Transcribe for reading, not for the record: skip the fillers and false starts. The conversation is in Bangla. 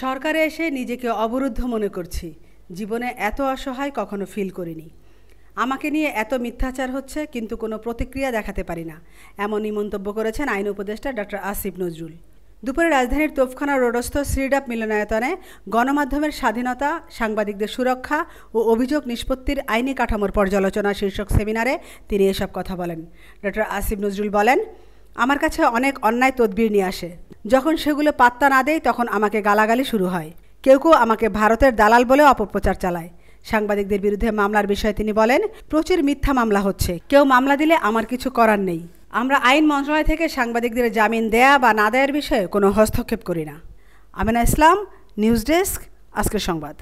সরকারে এসে নিজেকে অবরুদ্ধ মনে করছি। জীবনে এত অসহায় কখনো ফিল করিনি। আমাকে নিয়ে এত মিথ্যাচার হচ্ছে, কিন্তু কোনো প্রতিক্রিয়া দেখাতে পারি না, এমনই মন্তব্য করেছেন আইন উপদেষ্টা ডক্টর আসিফ নজরুল। দুপুরে রাজধানীর তোপখানা রোডস্থ শ্রীডাপ মিলনায়তনে গণমাধ্যমের স্বাধীনতা, সাংবাদিকদের সুরক্ষা ও অভিযোগ নিষ্পত্তির আইনি কাঠামোর পর্যালোচনা শীর্ষক সেমিনারে তিনি এসব কথা বলেন। ডক্টর আসিফ নজরুল বলেন, আমার কাছে অনেক অন্যায় তদবির নিয়ে আসে। যখন সেগুলো পাত্তা না দেয় তখন আমাকে গালাগালি শুরু হয়। কেউ কেউ আমাকে ভারতের দালাল বলে অপপ্রচার চালায়। সাংবাদিকদের বিরুদ্ধে মামলার বিষয়ে তিনি বলেন, প্রচুর মিথ্যা মামলা হচ্ছে। কেউ মামলা দিলে আমার কিছু করার নেই। আমরা আইন মন্ত্রণালয় থেকে সাংবাদিকদের জামিন দেয়া বা না দেওয়ার বিষয়ে কোনো হস্তক্ষেপ করি না। আমিনা ইসলাম, নিউজ ডেস্ক, আজকের সংবাদ।